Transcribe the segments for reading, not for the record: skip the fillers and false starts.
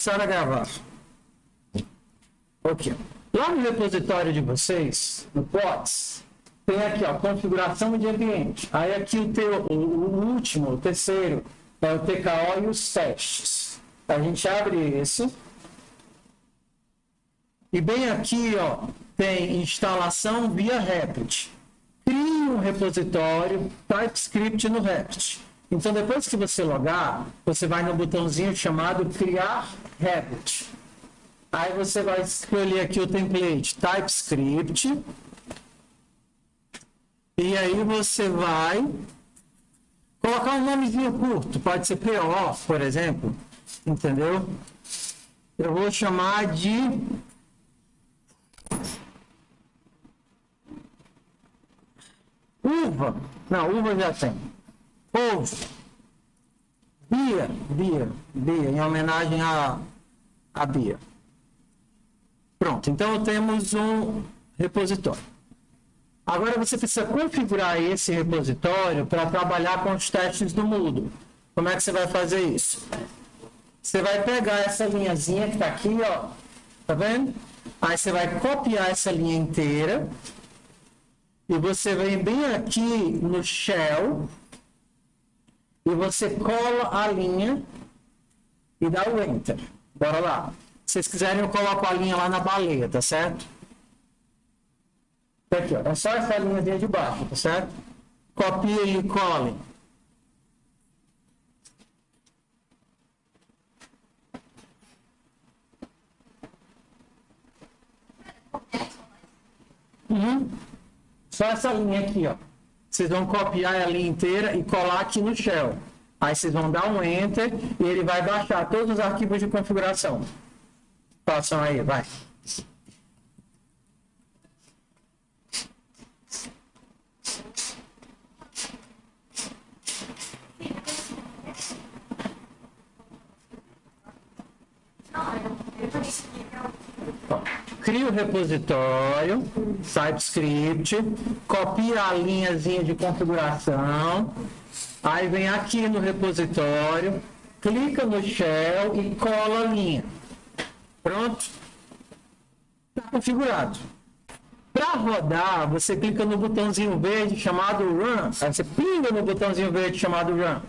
Começar a gravar. Ok. Lá no repositório de vocês, no POTS, tem aqui, ó, configuração de ambiente. Aí aqui o último, o terceiro, é o TKO e os testes. A gente abre esse. E bem aqui, ó, tem instalação via Replit. Crie um repositório TypeScript no Replit. Então, depois que você logar, você vai no botãozinho chamado Criar Replit. Aí você vai escolher aqui o template TypeScript. E aí você vai colocar um nomezinho curto. Pode ser PO, por exemplo. Entendeu? Eu vou chamar de... uva. Não, uva já tem. Ovo. Bia, em homenagem a Bia. Pronto, então temos um repositório. Agora você precisa configurar esse repositório para trabalhar com os testes do Moodle. Como é que você vai fazer isso? Você vai pegar essa linhazinha que está aqui, ó. Tá vendo? Aí você vai copiar essa linha inteira. E você vem bem aqui no Shell. E você cola a linha e dá o Enter. Bora lá. Se vocês quiserem, eu coloco a linha lá na baleia, tá certo? Tá aqui, ó. É só essa linha de baixo, tá certo? Copia e cola. Só essa linha aqui, ó. Vocês vão copiar a linha inteira e colar aqui no Shell. Aí vocês vão dar um Enter e ele vai baixar todos os arquivos de configuração. Façam aí, vai. Cria o repositório, TypeScript, copia a linhazinha de configuração, aí vem aqui no repositório, clica no Shell e cola a linha. Pronto? Está configurado. Para rodar, você clica no botãozinho verde chamado Run. Aí você pinga no botãozinho verde chamado Run.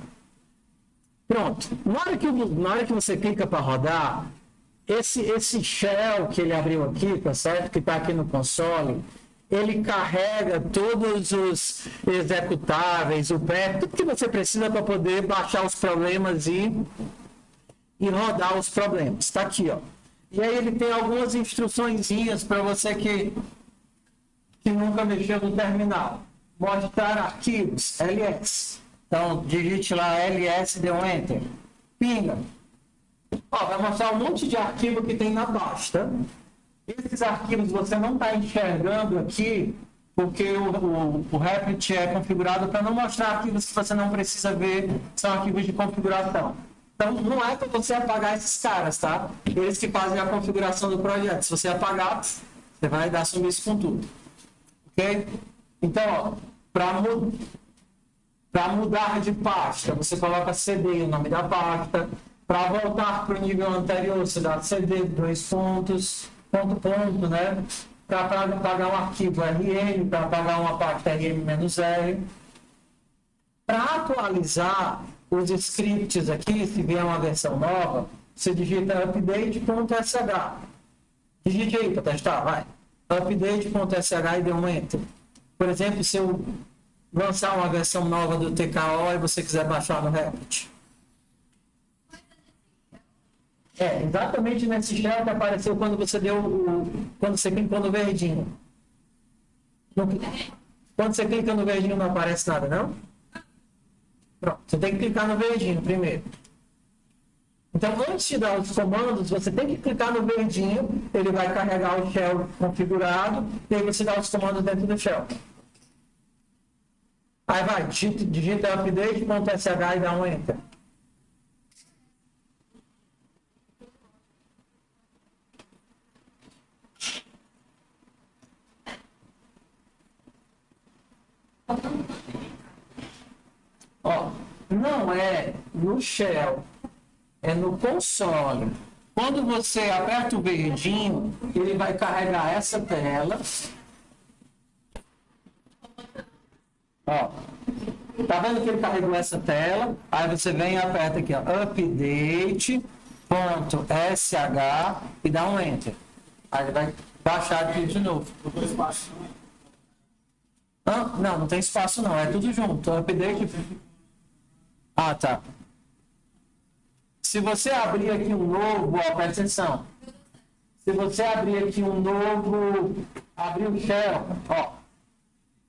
Pronto. Na hora que você clica para rodar, esse shell que ele abriu aqui, tá certo? Que está aqui no console, ele carrega todos os executáveis, o prep, tudo que você precisa para poder baixar os problemas e rodar os problemas. Está aqui, ó. E aí ele tem algumas instruçõezinhas para você que nunca mexeu no terminal. Mostrar arquivos, ls. Então, digite lá ls, dê um enter. Pinga. Ó, vai mostrar um monte de arquivo que tem na pasta. Esses arquivos você não está enxergando aqui, porque o Replit é configurado para não mostrar arquivos que você não precisa ver, são arquivos de configuração. Então, não é para você apagar esses caras, tá? Eles que fazem a configuração do projeto. Se você apagar, você vai dar sumiço com tudo. Ok? Então, para mudar de pasta, você coloca CD, o nome da pasta. Para voltar para o nível anterior, você dá CD, ponto, né? Para apagar um arquivo RM, para apagar uma pasta RM-R. Para atualizar os scripts aqui, se vier uma versão nova, você digita update.sh. Digite aí para testar, vai. Update.sh e dê um enter. Por exemplo, se eu lançar uma versão nova do TKO e você quiser baixar no Replit. É, exatamente nesse shell que apareceu quando você quando você clicou no verdinho. Quando você clica no verdinho não aparece nada, não? Pronto, você tem que clicar no verdinho primeiro. Então, antes de dar os comandos, você tem que clicar no verdinho, ele vai carregar o shell configurado, e aí você dá os comandos dentro do shell. Aí vai, digita update.sh e dá um enter. Ó, não é no shell, é no console. Quando você aperta o verdinho, ele vai carregar essa tela. Ó, tá vendo que ele carregou essa tela? Aí você vem e aperta aqui, ó, update.sh e dá um enter. Aí ele vai baixar aqui de novo. Não, não tem espaço não, é tudo junto. Update. Ah, tá. Se você abrir aqui um novo, ó, presta atenção. Se você abrir aqui um novo, abrir o shell, ó.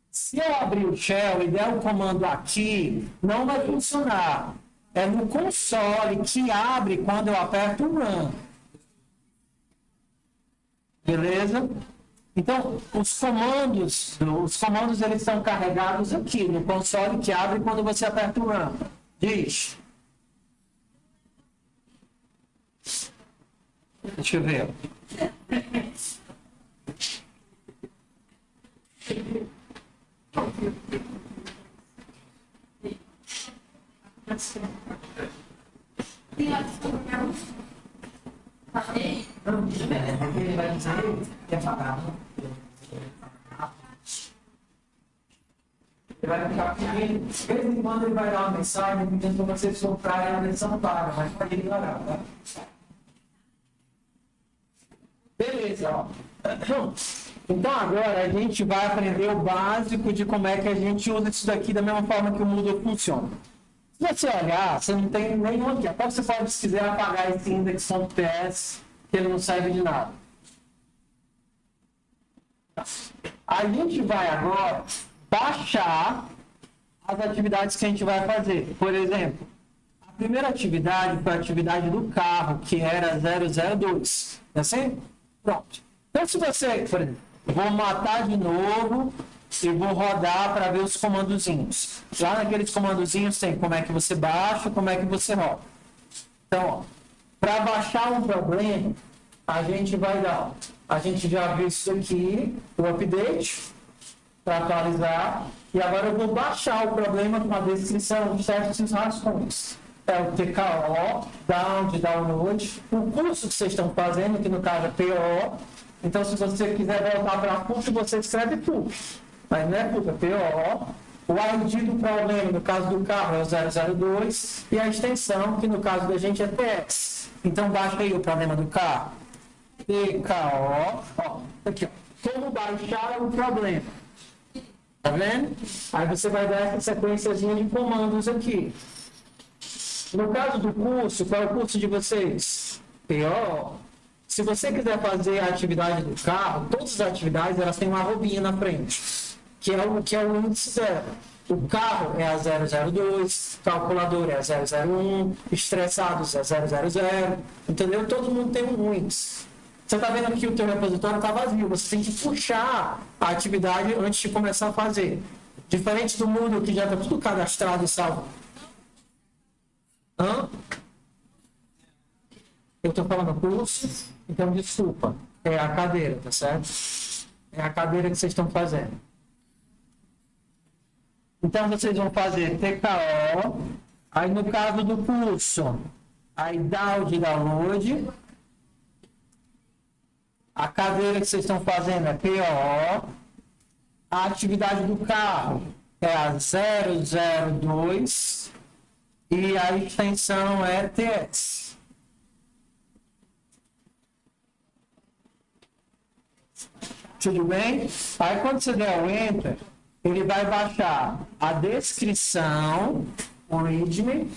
Se eu abrir o shell e der o comando aqui, não vai funcionar. É no console que abre quando eu aperto o run. Beleza? Então, os comandos eles são carregados aqui no console que abre quando você aperta o run. Diz. Deixa eu ver. Ele vai dizer que é pagado. Ele vai ficar pedindo, de vez em quando ele vai dar uma mensagem pedindo para vocês comprarem a versão paga, mas pode ignorar, tá? Beleza, ó. Então agora a gente vai aprender o básico de como é que a gente usa isso daqui da mesma forma que o Moodle funciona. Se você olhar, você não tem nenhum aqui. Até você pode, se quiser, apagar esse index.ps, que ele não serve de nada. A gente vai agora baixar as atividades que a gente vai fazer. Por exemplo, a primeira atividade foi a atividade do carro, que era 002. É assim? Pronto. Então, se você, por exemplo, vou matar de novo e vou rodar para ver os comandozinhos. Lá naqueles comandozinhos tem como é que você baixa, como é que você roda. Então, para baixar um problema, a gente vai dar. A gente já viu isso aqui, o update, para atualizar. E agora eu vou baixar o problema com a descrição, os testes e os rascunhos. É o TKO, download, o curso que vocês estão fazendo, que no caso é PO. Então, se você quiser voltar para curso, você escreve PUC. Mas não é PUC, é PO. O ID do problema, no caso do carro, é o 002. E a extensão, que no caso da gente é TS. Então, baixa aí o problema do carro. TKO. Ó, aqui, ó. Como baixar o problema. Tá vendo? Aí você vai dar essa sequenciazinha de comandos aqui. No caso do curso, qual é o curso de vocês? PO. Se você quiser fazer a atividade do carro, todas as atividades elas têm uma arrobinha na frente, que é o índice 0. O carro é a 002, calculador é a 001, estressados é a 000, entendeu? Todo mundo tem um índice. Você está vendo aqui o teu repositório está vazio, você tem que puxar a atividade antes de começar a fazer. Diferente do mundo que já está tudo cadastrado e salvo. Hã? Eu estou falando curso, então desculpa. É a cadeira, tá certo? É a cadeira que vocês estão fazendo. Então vocês vão fazer TKO. Aí no caso do curso, aí download. A cadeira que vocês estão fazendo é PO. A atividade do carro é a 002. E a extensão é TS. Tudo bem? Aí quando você der o Enter, ele vai baixar a descrição, o README,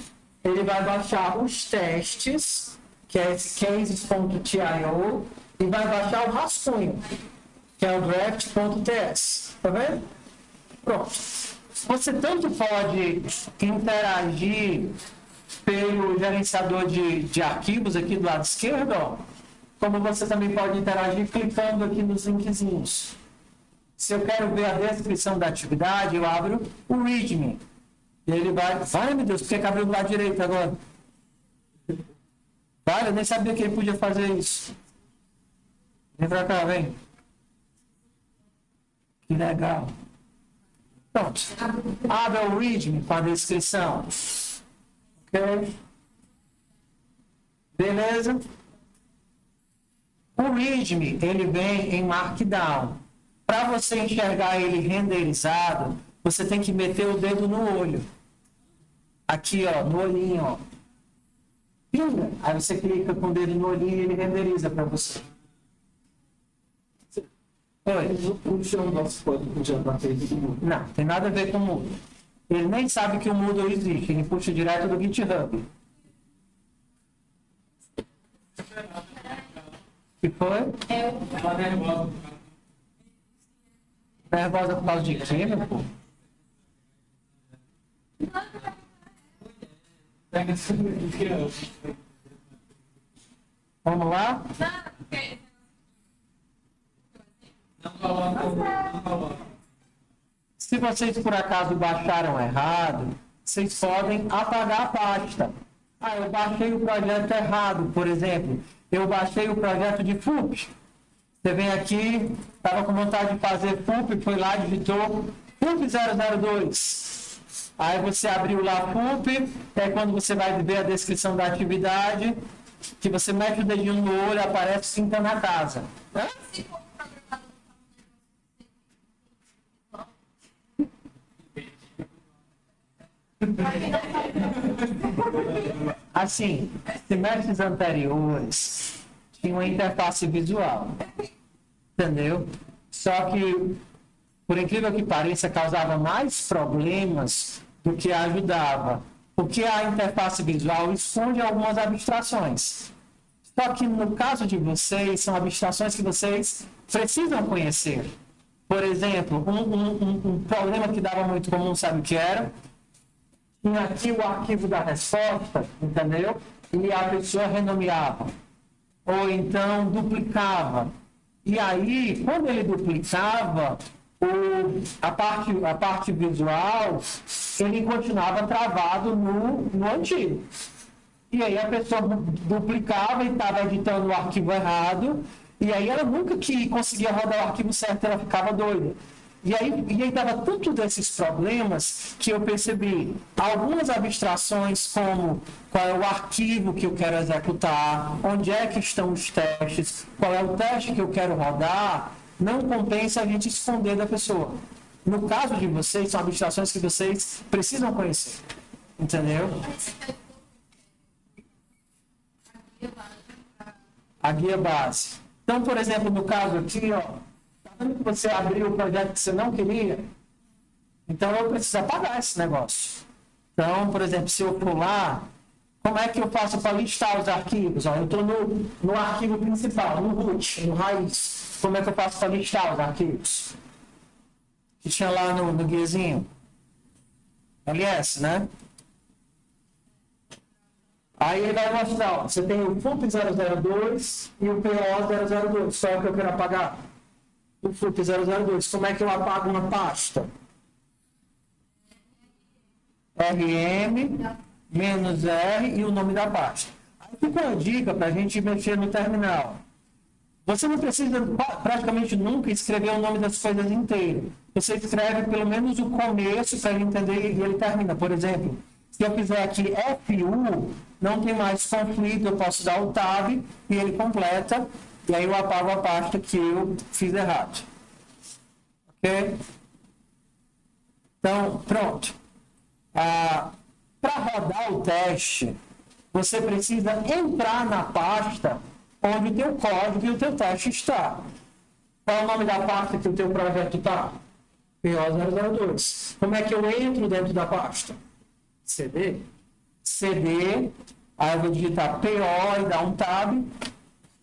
ele vai baixar os testes, que é cases.tio, e vai baixar o rascunho, que é o draft.ts. Tá vendo? Pronto. Você tanto pode interagir pelo gerenciador de arquivos aqui do lado esquerdo, ó, como você também pode interagir clicando aqui nos linkzinhos. Se eu quero ver a descrição da atividade, eu abro o README. E ele vai... Ai, meu Deus, por que abriu do lado direito agora? Vale, eu nem sabia que ele podia fazer isso. Vem pra cá, vem. Que legal. Pronto. Abra o README com a descrição. Ok? Beleza? O README, ele vem em Markdown. Para você enxergar ele renderizado, você tem que meter o dedo no olho. Aqui, ó, no olhinho, ó. Pinga. Aí você clica com o dedo no olhinho e ele renderiza para você. Oi. Puxa o nosso código já na frente do mundo. Não, tem nada a ver com o Moodle. Ele nem sabe que o Moodle existe, ele puxa direto do GitHub. Que foi? Tá nervosa. Nervosa por causa de quê, meu pô? Pega esse aqui, Vamos lá? não coloca. Se vocês por acaso baixaram errado, vocês podem apagar a pasta. Ah, eu baixei o projeto errado, por exemplo. Eu baixei o projeto de FUP. Você vem aqui, estava com vontade de fazer FUP, foi lá, digitou FUP 002. Aí você abriu lá FUP, é quando você vai ver a descrição da atividade, que você mete o dedinho no olho, aparece Sinta na casa. Né? Assim, semestres anteriores tinha uma interface visual, entendeu? Só que, por incrível que pareça, causava mais problemas do que ajudava, porque a interface visual esconde algumas abstrações. Só que no caso de vocês, são abstrações que vocês precisam conhecer. Por exemplo, um problema que dava muito comum, sabe o que era? Tinha aqui o arquivo da resposta, entendeu? E a pessoa renomeava. Ou então duplicava. E aí, quando ele duplicava, a parte visual, ele continuava travado no antigo. E aí a pessoa duplicava e estava editando o arquivo errado, e aí ela nunca que conseguia rodar o arquivo certo, ela ficava doida. E aí dava tanto desses problemas que eu percebi algumas abstrações como qual é o arquivo que eu quero executar, onde é que estão os testes, qual é o teste que eu quero rodar, não compensa a gente esconder da pessoa. No caso de vocês, são abstrações que vocês precisam conhecer. Entendeu? A guia base. Então, por exemplo, no caso aqui, ó, que você abriu o projeto que você não queria, então eu preciso apagar esse negócio. Então, por exemplo, se eu pular, como é que eu faço para listar os arquivos? Ó, eu estou no arquivo principal, no root, no raiz. Como é que eu faço para listar os arquivos? Que tinha lá no guiazinho. LS, né? Aí ele vai mostrar, ó, você tem o FUP 002 e o PO 002, só que eu quero apagar. O FUP 002, como é que eu apago uma pasta? RM, menos R e o nome da pasta. Aí fica uma dica para a gente mexer no terminal. Você não precisa praticamente nunca escrever o nome das coisas inteiro. Você escreve pelo menos o começo para ele entender e ele termina. Por exemplo, se eu fizer aqui FU, não tem mais conflito, eu posso dar o tab e ele completa. E aí eu apago a pasta que eu fiz errado. Ok? Então, pronto. Para rodar o teste, você precisa entrar na pasta onde o teu código e o teu teste está. Qual é o nome da pasta que o teu projeto está? PO002. Como é que eu entro dentro da pasta? CD. CD, aí eu vou digitar PO e dar um tab.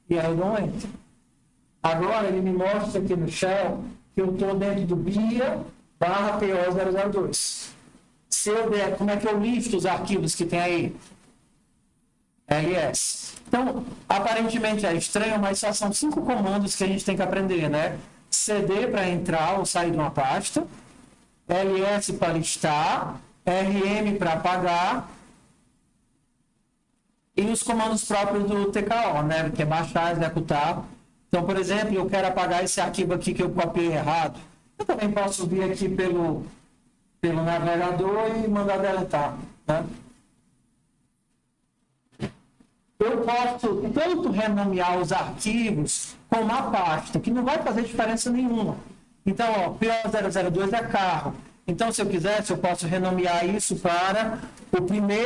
E aí eu dou um enter. Agora ele me mostra aqui no shell que eu estou dentro do BIA barra PO002. Se eu der, como é que eu listo os arquivos que tem aí? LS. Então, aparentemente é estranho, mas só são 5 comandos que a gente tem que aprender, né? CD para entrar ou sair de uma pasta, LS para listar, RM para apagar, e os comandos próprios do TKO, né? Que é baixar, executar. Então, por exemplo, eu quero apagar esse arquivo aqui que eu copiei errado. Eu também posso vir aqui pelo navegador e mandar deletar, né? eu posso tanto renomear os arquivos como a pasta, que não vai fazer diferença nenhuma. Então, ó, PO002 é carro. Então, se eu quisesse, eu posso renomear isso para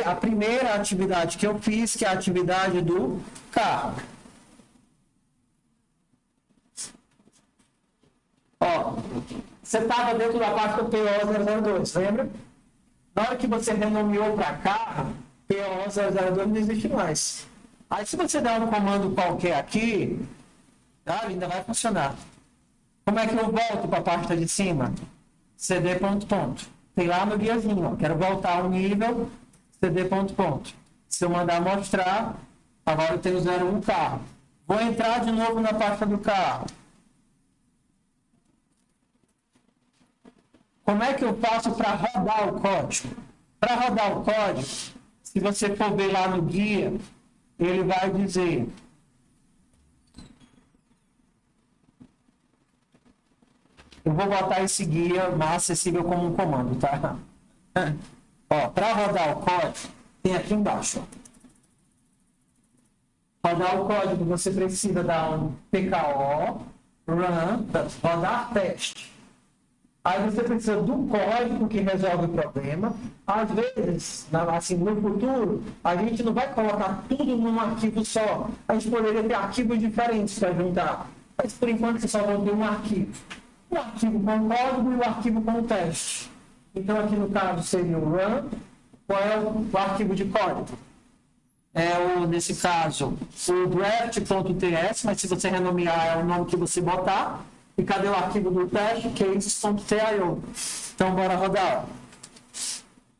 a primeira atividade que eu fiz, que é a atividade do carro. Ó, você estava dentro da pasta PO002, lembra? Na hora que você renomeou para carro, PO002 não existe mais. Aí, se você der um comando qualquer aqui, tá, ainda vai funcionar. Como é que eu volto para a pasta de cima? CD ponto ponto. Tem lá no guiazinho, ó. Quero voltar ao nível CD ponto ponto. Se eu mandar mostrar, agora eu tenho 01 carro. Vou entrar de novo na pasta do carro. Como é que eu faço para rodar o código? Para rodar o código, se você for ver lá no guia, ele vai dizer: eu vou botar esse guia mais acessível como um comando, tá? Ó, para rodar o código, tem aqui embaixo. Ó. Rodar o código, você precisa dar um PKO, run, rodar teste. Aí você precisa do código que resolve o problema. Às vezes, assim, no futuro, a gente não vai colocar tudo num arquivo só. A gente poderia ter arquivos diferentes para juntar. Mas, por enquanto, você só vai ter um arquivo. O arquivo com código e o arquivo com teste. Então, aqui no caso, seria o run. Qual é o arquivo de código? Nesse caso, o draft.ts, mas se você renomear, é o nome que você botar. E cadê o arquivo do teste? Cases.tio. Então, bora rodar.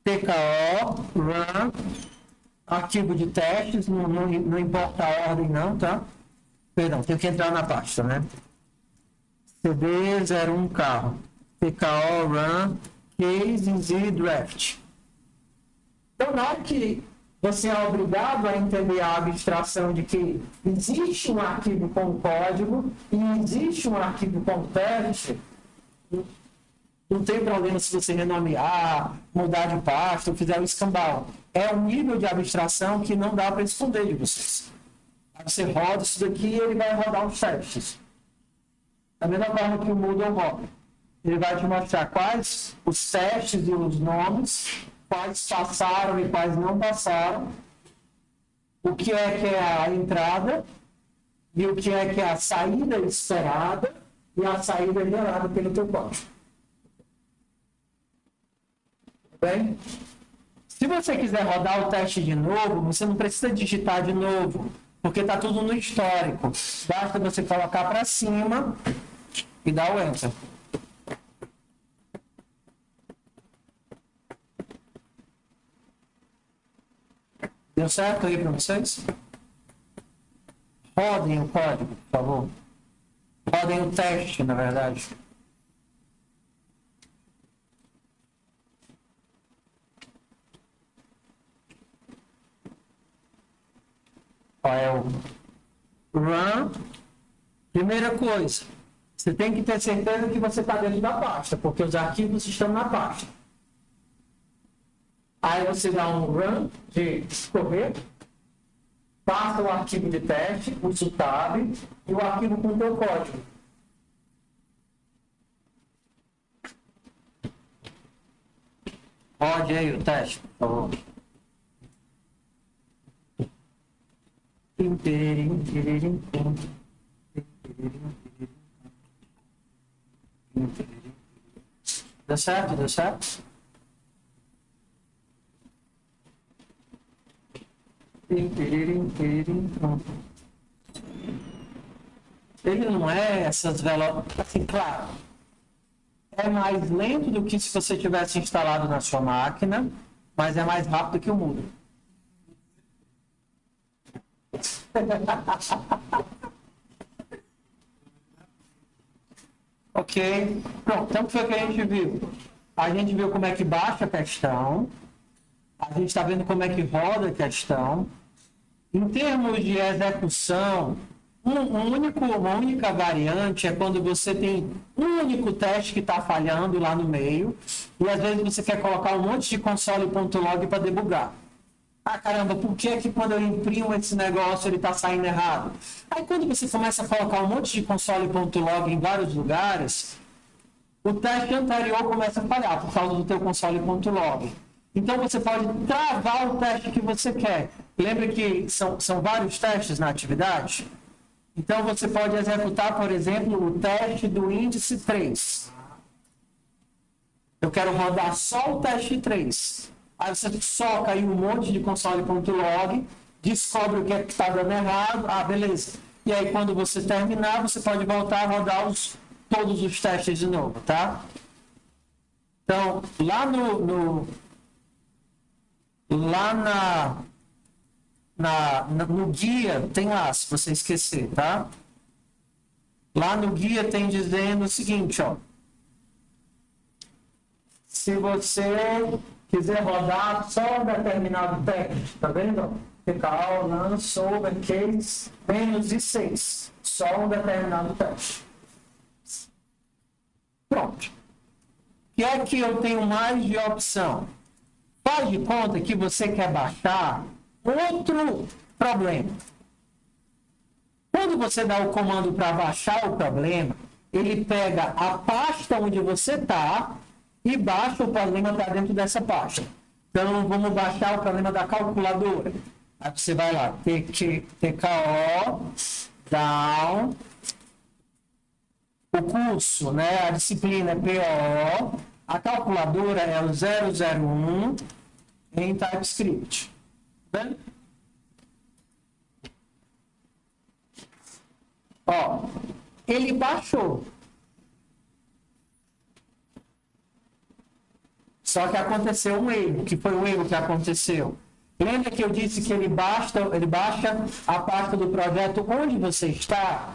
TKO, run, arquivo de testes, não importa a ordem não, tá? Perdão, tenho que entrar na pasta, né? CD01 carro, TKO, run, cases e draft. Então, na hora que você é obrigado a entender a abstração de que existe um arquivo com código e existe um arquivo com teste, não tem problema se você renomear, mudar de pasta ou fizer o escambau. É um nível de abstração que não dá para esconder de vocês. Aí você roda isso daqui e ele vai rodar os testes. Da mesma forma que o Moodle roda. Ele vai te mostrar quais os testes e os nomes, quais passaram e quais não passaram, o que é a entrada e o que é a saída esperada e a saída gerada pelo teu código. Bem? Se você quiser rodar o teste de novo, você não precisa digitar de novo, porque está tudo no histórico. Basta você colocar para cima e dar o Enter. Deu certo aí para vocês? Rodem o código, por favor. Rodem o teste, na verdade. Qual é o run? Primeira coisa, você tem que ter certeza que você está dentro da pasta, porque os arquivos estão na pasta. Aí você dá um run de escorrer, passa o arquivo de teste, usa o tab e o arquivo com o teu código. Rode aí o teste, por favor. Deu certo? Deu certo? Ele não é essas velocidades, assim, claro, é mais lento do que se você tivesse instalado na sua máquina, mas é mais rápido que o Moodle. Ok, pronto, então o que foi que a gente viu? A gente viu como é que baixa a questão, a gente está vendo como é que roda a questão. Em termos de execução, uma única variante é quando você tem um único teste que está falhando lá no meio, e às vezes você quer colocar um monte de console.log para debugar. Ah, caramba, por que que quando eu imprimo esse negócio ele está saindo errado? Aí quando você começa a colocar um monte de console.log em vários lugares, o teste anterior começa a falhar por causa do teu console.log. Então você pode travar o teste que você quer. Lembra que são vários testes na atividade? Então você pode executar, por exemplo, o teste do índice 3. Eu quero rodar só o teste 3. Aí você soca aí um monte de console.log, descobre o que é que está dando errado, ah, beleza. E aí quando você terminar, você pode voltar a rodar todos os testes de novo, tá? Então, lá no guia, tem lá, se você esquecer, tá? Lá no guia tem dizendo o seguinte, ó. Se você quiser rodar só um determinado teste, tá vendo? PKO, lance, over, case, menos e 6. Só um determinado teste. Pronto. O que é que eu tenho mais de opção? Faz de conta que você quer baixar outro problema. Quando você dá o comando para baixar o problema, ele pega a pasta onde você está e baixa o problema para dentro dessa pasta. Então, vamos baixar o problema da calculadora. Aí você vai lá, TKO, down, o curso, né, a disciplina é PO, a calculadora é o 001 em TypeScript. Tá vendo? Ó, ele baixou. Só que aconteceu um erro. Que foi o erro que aconteceu? Lembra que eu disse que ele baixa a pasta do projeto onde você está?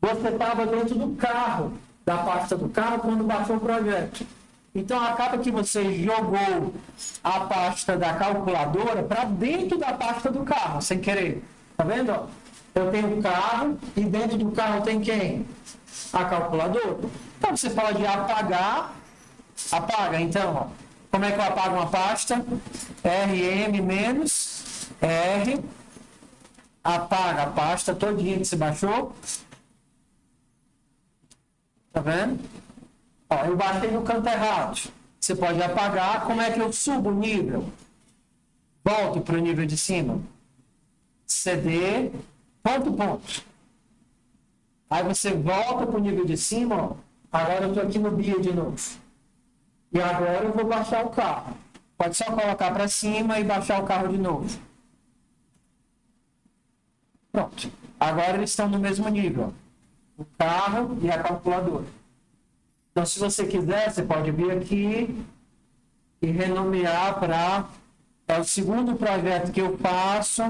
Você estava dentro do carro, da pasta do carro, quando baixou o projeto. Então, acaba que você jogou a pasta da calculadora para dentro da pasta do carro, sem querer. Tá vendo? Eu tenho o carro e dentro do carro tem quem? A calculadora. Então, você pode apagar. Apaga, então, ó. Como é que eu apago uma pasta? RM menos R. Apaga a pasta todinha que você baixou. Tá vendo? Ó, eu baixei no canto errado. Você pode apagar. Como é que eu subo o nível? Volto para o nível de cima. CD, ponto. Aí você volta para o nível de cima. Ó. Agora eu estou aqui no BIA de novo. E agora eu vou baixar o carro. Pode só colocar para cima e baixar o carro de novo. Pronto. Agora eles estão no mesmo nível. O carro e a calculadora. Então, se você quiser, você pode vir aqui e renomear para... É o segundo projeto que eu faço,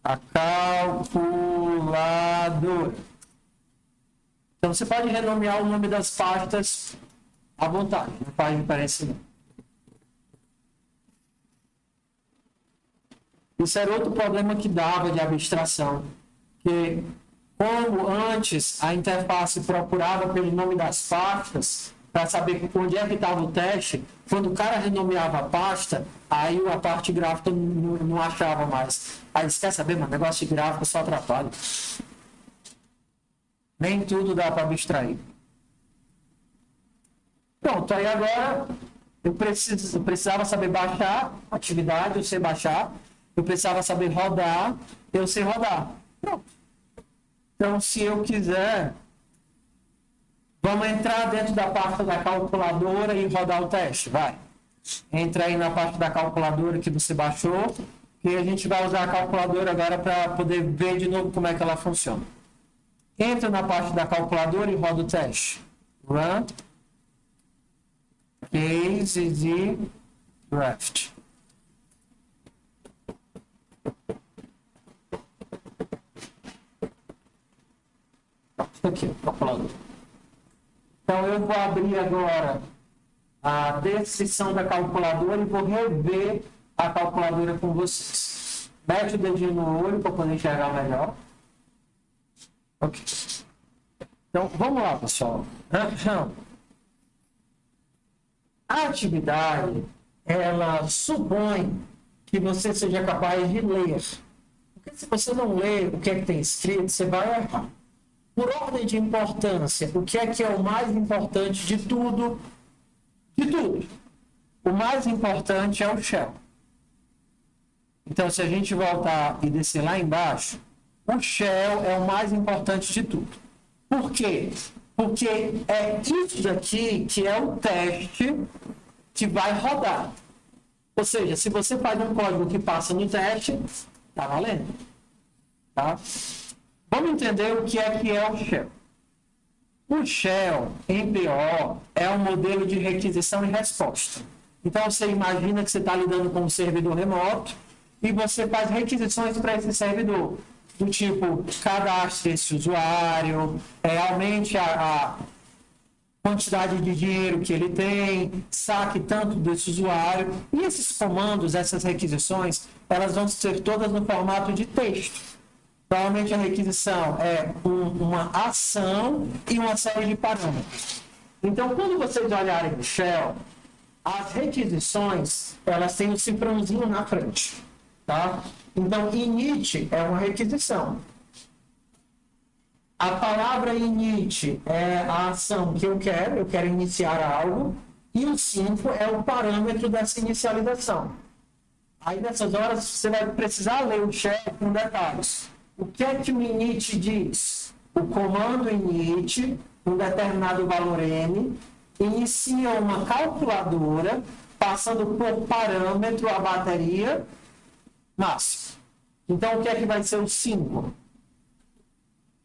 a calculadora. Então, você pode renomear o nome das pastas à vontade, não faz diferença não. Isso era outro problema que dava de abstração, que como antes a interface procurava pelo nome das pastas, para saber onde é que estava o teste, quando o cara renomeava a pasta, aí a parte gráfica não achava mais. Aí você quer saber, mano, negócio de gráfico só atrapalha. Nem tudo dá para abstrair. Pronto, aí agora eu precisava saber baixar a atividade, eu sei baixar. Eu precisava saber rodar, eu sei rodar. Pronto. Então, se eu quiser, vamos entrar dentro da pasta da calculadora e rodar o teste. Vai. Entra aí na parte da calculadora que você baixou, e a gente vai usar a calculadora agora para poder ver de novo como é que ela funciona. Entra na parte da calculadora e roda o teste. Run. Case e draft. Aqui, calculadora. Então eu vou abrir agora a descrição da calculadora e vou rever a calculadora com vocês. Mete o dedinho no olho para poder enxergar melhor. Ok. Então vamos lá, pessoal. A atividade, ela supõe que você seja capaz de ler. Porque se você não ler o que é que tem escrito, você vai errar. Por ordem de importância, o que é o mais importante de tudo? De tudo. O mais importante é o shell. Então, se a gente voltar e descer lá embaixo, o shell é o mais importante de tudo. Por quê? Porque é isso daqui que é o teste que vai rodar. Ou seja, se você faz um código que passa no teste, tá valendo. Tá? Vamos entender o que é o shell. O shell, em PO, é um modelo de requisição e resposta. Então, você imagina que você está lidando com um servidor remoto e você faz requisições para esse servidor. Do tipo, cadastre esse usuário, aumente a quantidade de dinheiro que ele tem, saque tanto desse usuário. E esses comandos, essas requisições, elas vão ser todas no formato de texto. Provavelmente a requisição é uma ação e uma série de parâmetros. Então, quando vocês olharem o shell, as requisições, elas têm um cifrãozinho na frente. Tá? Então, init é uma requisição. A palavra init é a ação que eu quero iniciar algo, e o 5 é o parâmetro dessa inicialização. Aí, nessas horas, você vai precisar ler o shell com detalhes. O que é que o init diz? O comando init, um determinado valor n, inicia uma calculadora, passando por parâmetro a bateria máximo. Então, o que é que vai ser o 5?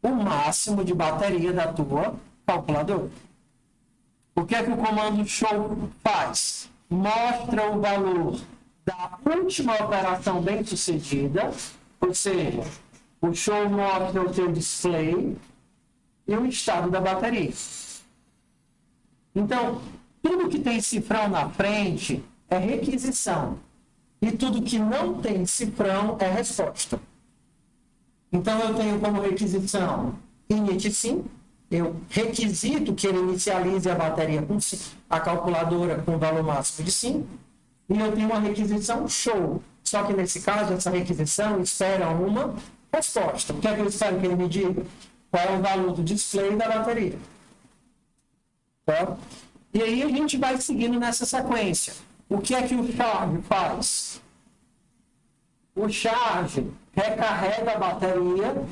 O máximo de bateria da tua calculadora. O que é que o comando show faz? Mostra o valor da última operação bem sucedida, ou seja, o show mostra o teu display e o estado da bateria. Então, tudo que tem cifrão na frente é requisição. E tudo que não tem cifrão é resposta. Então, eu tenho como requisição init sim. Eu requisito que ele inicialize a bateria com 5, a calculadora com o valor máximo de 5. E eu tenho uma requisição show. Só que nesse caso, essa requisição espera uma resposta. O que é que eu espero que ele me diga? Qual é o valor do display da bateria? Tá? E aí a gente vai seguindo nessa sequência. O que é que o charge faz? O charge recarrega a bateria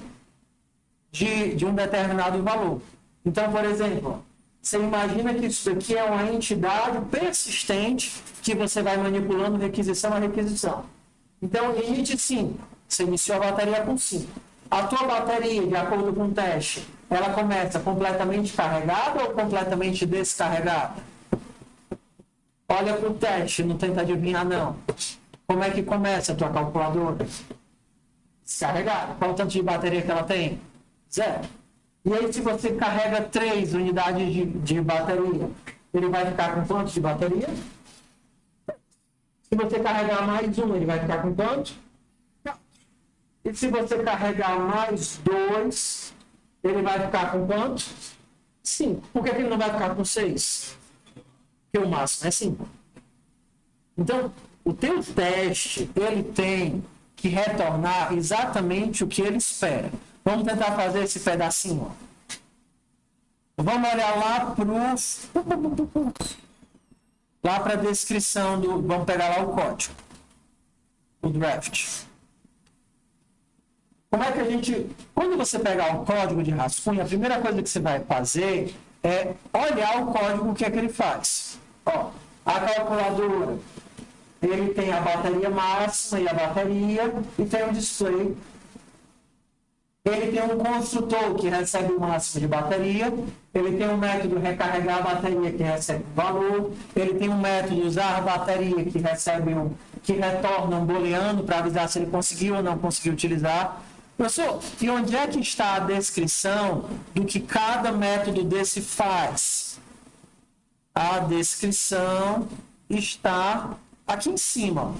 de um determinado valor. Então, por exemplo, você imagina que isso daqui é uma entidade persistente que você vai manipulando requisição a requisição. Então, init 5. Você iniciou a bateria com 5. A tua bateria, de acordo com o teste, ela começa completamente carregada ou completamente descarregada? Olha para o teste, não tenta adivinhar não. Como é que começa a tua calculadora? Descarregada. Qual o tanto de bateria que ela tem? 0. E aí, se você carrega 3 unidades de bateria, ele vai ficar com quanto de bateria? Se você carregar mais 1, ele vai ficar com quanto? 4. E se você carregar mais 2, ele vai ficar com quanto? 5. Por que ele não vai ficar com 6? Porque o máximo é 5. Então, o teu teste, ele tem que retornar exatamente o que ele espera. Vamos tentar fazer esse pedacinho. Vamos olhar lá para a descrição do... Vamos pegar lá o código. O draft. Como é que a gente... Quando você pegar o código de rascunho, a primeira coisa que você vai fazer é olhar o código, o que é que ele faz. Ó, a calculadora, ele tem a bateria máxima e a bateria, e tem um display. Ele tem um construtor que recebe o máximo de bateria, ele tem um método recarregar a bateria que recebe o valor, ele tem um método usar a bateria que retorna um booleano para avisar se ele conseguiu ou não conseguiu utilizar. Professor, e onde é que está a descrição do que cada método desse faz? A descrição está aqui em cima.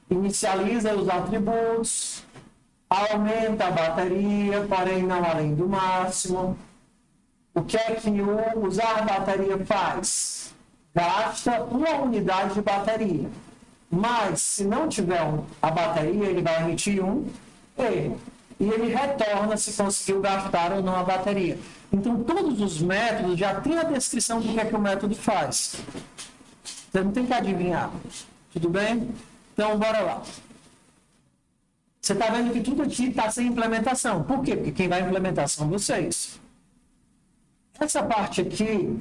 Inicializa os atributos, aumenta a bateria, porém não além do máximo. O que é que o usar a bateria faz? gasta uma unidade de bateria. Mas, se não tiver a bateria, ele vai emitir um erro. E ele retorna se conseguiu gastar ou não a bateria. Então, todos os métodos já tem a descrição do que é que o método faz. Você não tem que adivinhar. Tudo bem? Então, bora lá. Você está vendo que tudo aqui está sem implementação. Por quê? Porque quem vai implementar são vocês. Essa parte aqui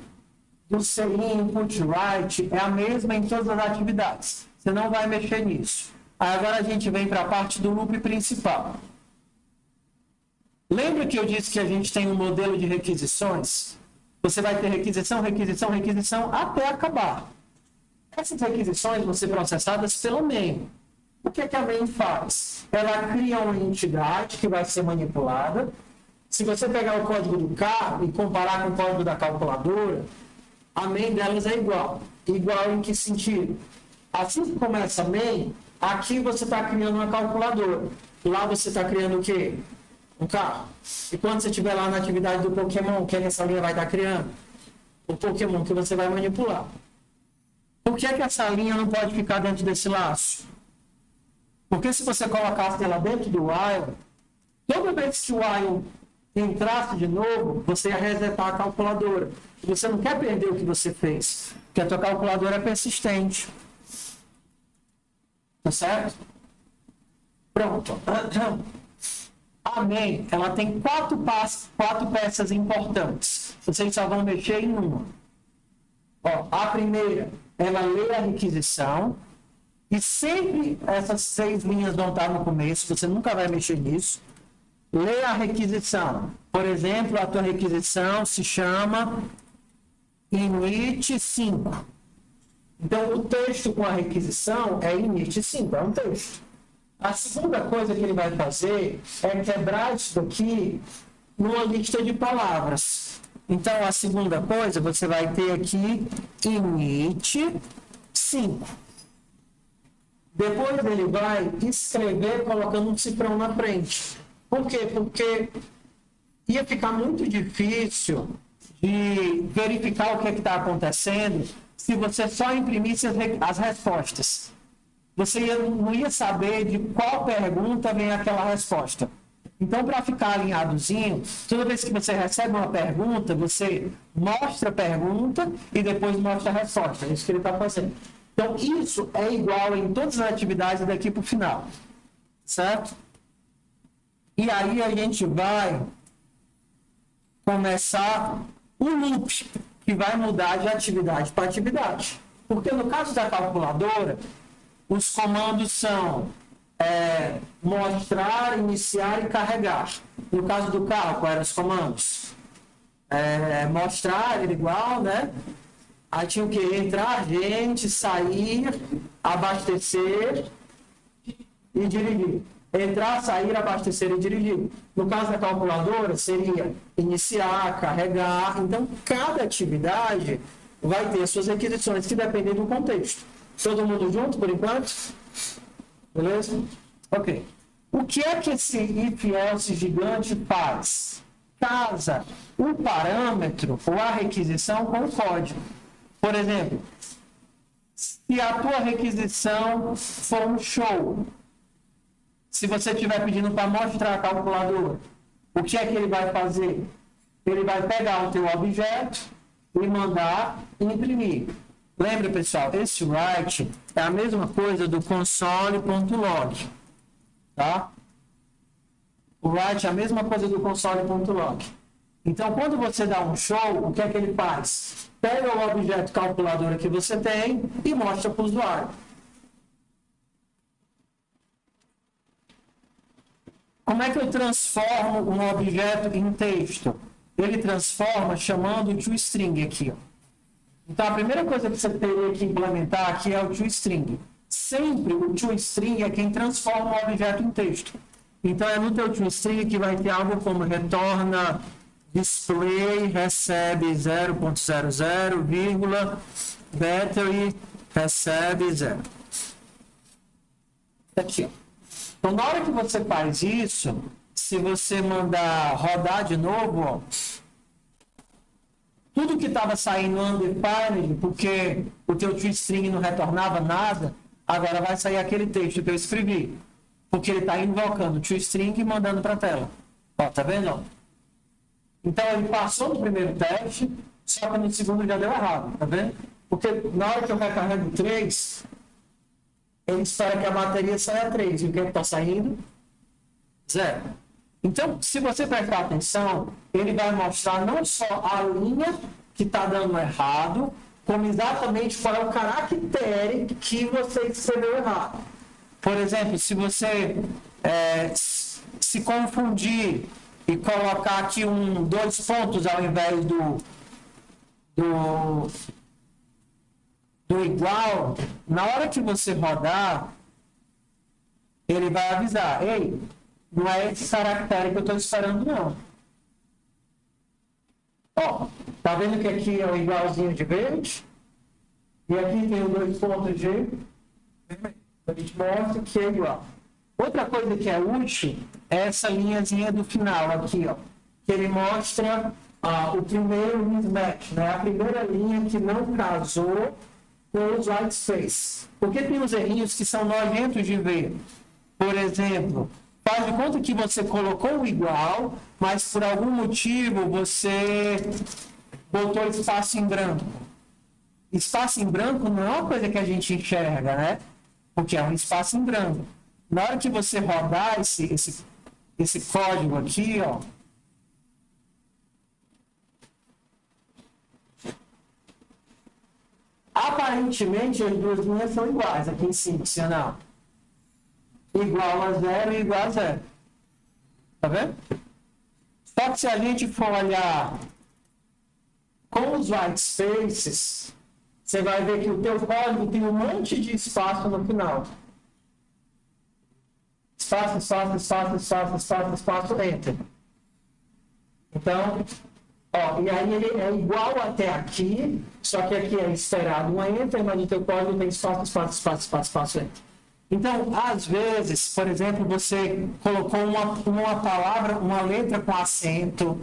do CI Input Write é a mesma em todas as atividades. Você não vai mexer nisso. Aí agora a gente vem para a parte do loop principal. Lembra que eu disse que a gente tem um modelo de requisições? Você vai ter requisição, requisição, requisição até acabar. Essas requisições vão ser processadas pela main. O que é que a main faz? Ela cria uma entidade que vai ser manipulada. Se você pegar o código do carro e comparar com o código da calculadora, a main delas é igual. Igual em que sentido? Assim que começa a main, aqui você está criando uma calculadora. Lá você está criando o quê? Um carro. E quando você estiver lá na atividade do Pokémon, o que é que essa linha vai estar criando? O Pokémon que você vai manipular. Por que é que essa linha não pode ficar dentro desse laço? Porque se você colocasse ela dentro do while, toda vez que o while entrasse de novo, você ia resetar a calculadora. E você não quer perder o que você fez, porque a tua calculadora é persistente. Tá certo? Pronto. A main, ela tem quatro peças importantes. Vocês só vão mexer em uma. Ó, a primeira, ela lê a requisição. E sempre essas 6 linhas vão estar no começo. Você nunca vai mexer nisso. Lê a requisição. Por exemplo, a tua requisição se chama init 5. Então, o texto com a requisição é init 5, é um texto. A segunda coisa que ele vai fazer é quebrar isso daqui numa lista de palavras. Então, a segunda coisa, você vai ter aqui init 5. Depois ele vai escrever colocando um cifrão na frente. Por quê? Porque ia ficar muito difícil de verificar o que está acontecendo se você só imprimisse as respostas. Você não ia saber de qual pergunta vem aquela resposta. Então, para ficar alinhadozinho, toda vez que você recebe uma pergunta, você mostra a pergunta e depois mostra a resposta. É isso que ele está fazendo. Então, isso é igual em todas as atividades daqui para o final. Certo? E aí a gente vai começar o loop, que vai mudar de atividade para atividade. Porque no caso da calculadora, os comandos são mostrar, iniciar e carregar. No caso do carro, quais eram os comandos? Mostrar, era igual, né? Aí tinha o que? Entrar, gente, sair, abastecer e dirigir. Entrar, sair, abastecer e dirigir. No caso da calculadora, seria iniciar, carregar. Então, cada atividade vai ter suas requisições que dependem do contexto. Todo mundo junto, por enquanto? Beleza? Ok. O que é que esse if-else gigante faz? Casa o parâmetro ou a requisição com o código. Por exemplo, se a tua requisição for um show, se você estiver pedindo para mostrar a calculadora, o que é que ele vai fazer? Ele vai pegar o teu objeto e mandar imprimir. Lembra, pessoal, esse write é a mesma coisa do console.log. Tá? O write é a mesma coisa do console.log. Então, quando você dá um show, o que é que ele faz? Pega o objeto calculadora que você tem e mostra para o usuário. Como é que eu transformo um objeto em texto? Ele transforma chamando o toString aqui. Ó. Então, a primeira coisa que você teria que implementar aqui é o toString. Sempre o toString é quem transforma o objeto em texto. Então, é no teu toString que vai ter algo como retorna display, recebe 0.00, vírgula, battery, recebe 0. Aqui, ó. Então, na hora que você faz isso, se você mandar rodar de novo, ó, tudo que estava saindo undefined, porque o teu toString não retornava nada, agora vai sair aquele texto que eu escrevi. Porque ele está invocando o toString e mandando para a tela. Ó, tá vendo? Então ele passou no primeiro teste, só que no segundo já deu errado, tá vendo? Porque na hora que eu recarrego 3, ele espera que a bateria saia 3. E o que está saindo? 0. Então, se você prestar atenção, ele vai mostrar não só a linha que está dando errado, como exatamente qual é o caractere que você escreveu errado. Por exemplo, se você se confundir e colocar aqui 2 pontos ao invés do igual, na hora que você rodar, ele vai avisar: ei, não é esse caractere que eu estou esperando, não. Ó, tá vendo que aqui é o igualzinho de verde? E aqui tem os 2 pontos de vermelho. A gente mostra que é igual. Outra coisa que é útil é essa linhazinha do final aqui, ó. Que ele mostra o primeiro mismatch, né? A primeira linha que não casou com os white space. Porque tem uns errinhos que são nojentos de ver. Por exemplo, faz de conta que você colocou o igual, mas por algum motivo você botou espaço em branco. Espaço em branco não é uma coisa que a gente enxerga, né? Porque é um espaço em branco. Na hora que você rodar esse código aqui, ó, aparentemente as duas linhas são iguais aqui em cima, sim ou não? Igual a 0 e igual a 0. Tá vendo? Só que se a gente for olhar com os white spaces, você vai ver que o teu código tem um monte de espaço no final. Espaço, espaço, espaço, espaço, espaço, espaço, enter. Então, ó, e aí ele é igual até aqui, só que aqui é esperado um enter, mas no teu código tem espaço, espaço, espaço, espaço, espaço, enter. Então, às vezes, por exemplo, você colocou uma palavra, uma letra com acento,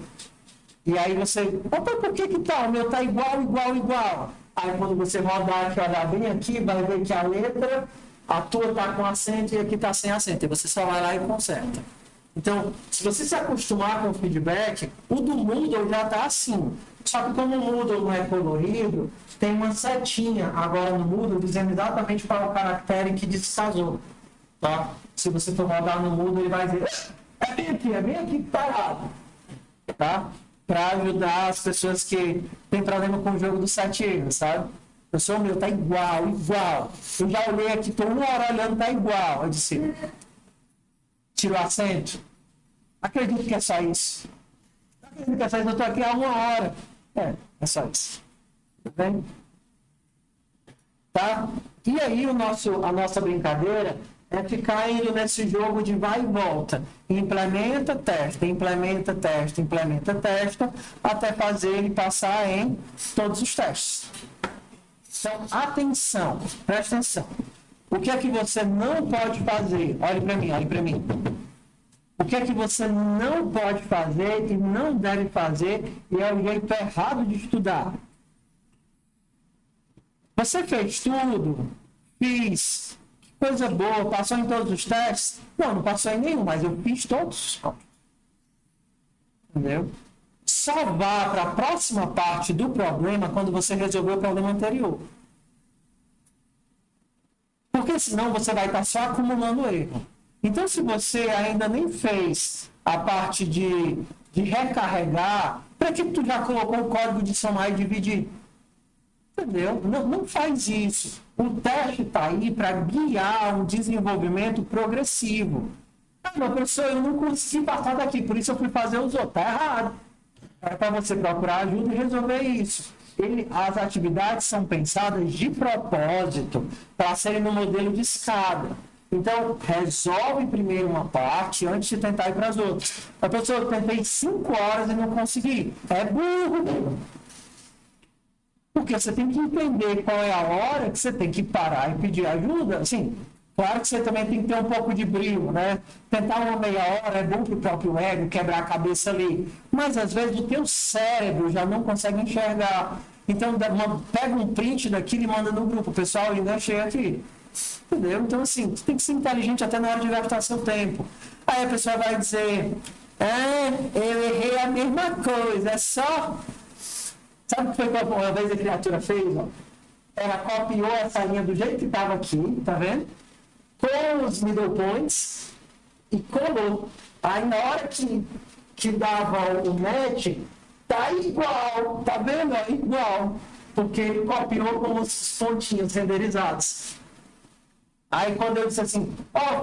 e aí você, opa, por que tá? O meu tá igual, igual, igual. Aí quando você rodar aqui, olhar bem aqui, vai ver que a letra, a tua tá com acento e aqui tá sem acento. E você só vai lá e conserta. Então, se você se acostumar com o feedback, o do Moodle já tá assim. Só que como o Moodle não é colorido, tem uma setinha agora no Moodle dizendo exatamente qual é o caractere que descasou. Tá? Se você for rodar no Moodle, ele vai dizer, é bem aqui que tá errado. Tá? Para ajudar as pessoas que têm problema com o jogo do 7 erros, sabe? Eu sou meu, tá igual, igual. Eu já olhei aqui, estou 1 hora olhando, tá igual. Eu disse, tira o acento. Acredito que é só isso. Acredito que é só isso, eu estou aqui há 1 hora. É só isso. Tá bem? Tá? E aí a nossa brincadeira é ficar indo nesse jogo de vai e volta. Implementa, testa, implementa, testa, implementa, testa, até fazer ele passar em todos os testes. Então, atenção, presta atenção. O que é que você não pode fazer? Olhe para mim, olhe para mim. O que é que você não pode fazer e não deve fazer e é o jeito errado de estudar? Você fez tudo? Fiz. Coisa boa, passou em todos os testes? Não passou em nenhum, mas eu fiz todos. Entendeu? Só vá para a próxima parte do problema quando você resolver o problema anterior. Porque senão você vai estar só acumulando erro. Então, se você ainda nem fez a parte de recarregar, para que tu já colocou o código de somar e dividir? Entendeu? Não faz isso. O teste está aí para guiar um desenvolvimento progressivo. Mas, professor, eu não consegui passar daqui, por isso eu fui fazer os outros. Está errado. É para você procurar ajuda e resolver isso. As atividades são pensadas de propósito para serem no modelo de escada. Então, resolve primeiro uma parte antes de tentar ir para as outras. A pessoa, eu tentei 5 horas e não consegui. É burro. Porque você tem que entender qual é a hora que você tem que parar e pedir ajuda. Assim, Claro que você também tem que ter um pouco de brilho, né? Tentar uma meia hora é bom para o próprio ego, quebrar a cabeça ali. Mas às vezes o teu cérebro já não consegue enxergar. Então pega um print daquilo e manda no grupo. Pessoal, ainda achei aqui. Entendeu? Então assim, tu tem que ser inteligente até na hora de gastar seu tempo. Aí a pessoa vai dizer, eu errei a mesma coisa, é só... Sabe o que foi que uma vez a criatura fez? Ó? Ela copiou essa linha do jeito que estava aqui, tá vendo? Com os middle points e colou. Aí na hora que dava o match, tá igual, tá vendo? É igual. Porque ele copiou com os pontinhos renderizados. Aí quando eu disse assim,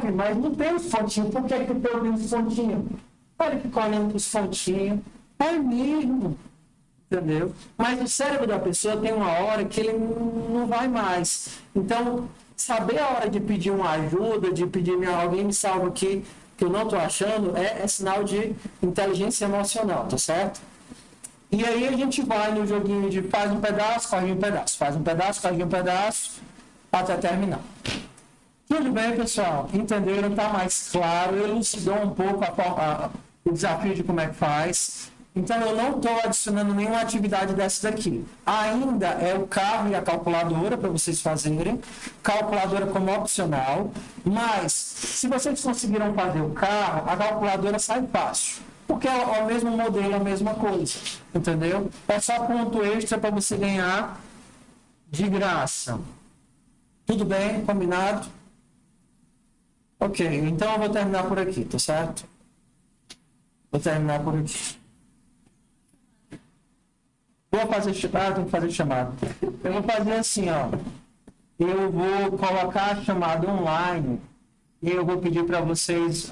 filho, mas não tem os pontinhos, por que o teu tem os pontinhos? Ele ficou olhando os pontinhos. É mesmo. Entendeu? Mas o cérebro da pessoa tem uma hora que ele não vai mais. Então, saber a hora de pedir uma ajuda, de pedir alguém me salva aqui, que eu não estou achando, é sinal de inteligência emocional, tá certo? E aí a gente vai no joguinho de faz um pedaço, corre um pedaço, faz um pedaço, corre um pedaço, até terminar. Tudo bem, pessoal? Entenderam? Está mais claro? Elucidou um pouco o desafio de como é que faz. Então, eu não estou adicionando nenhuma atividade dessa daqui. Ainda é o carro e a calculadora para vocês fazerem. Calculadora como opcional. Mas, se vocês conseguiram fazer o carro, a calculadora sai fácil. Porque é o mesmo modelo, a mesma coisa. Entendeu? É só ponto extra para você ganhar de graça. Tudo bem? Combinado? Ok, então eu vou terminar por aqui, tá certo? Vou terminar por aqui. Vou fazer chamada, tenho que fazer chamada. Eu vou fazer assim, ó. Eu vou colocar a chamada online e eu vou pedir para vocês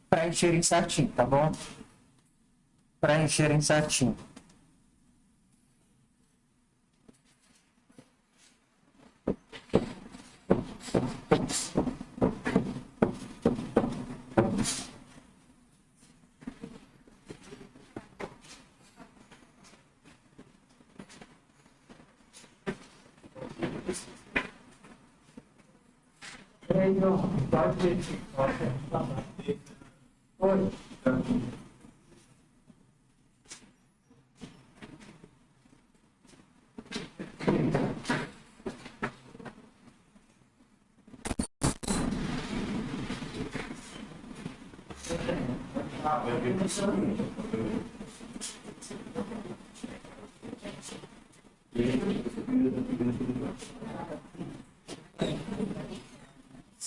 preencherem certinho, tá bom? Preencherem certinho. Oi.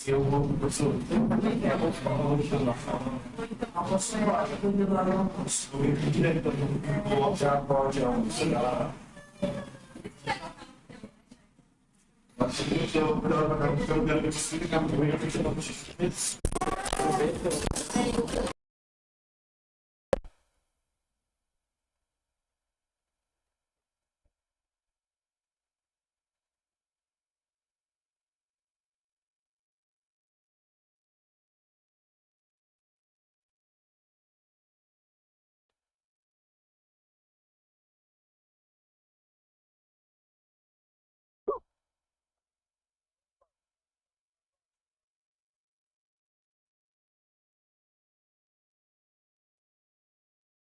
Eu vou, professor. Já pode almoçar. Eu quero que você fique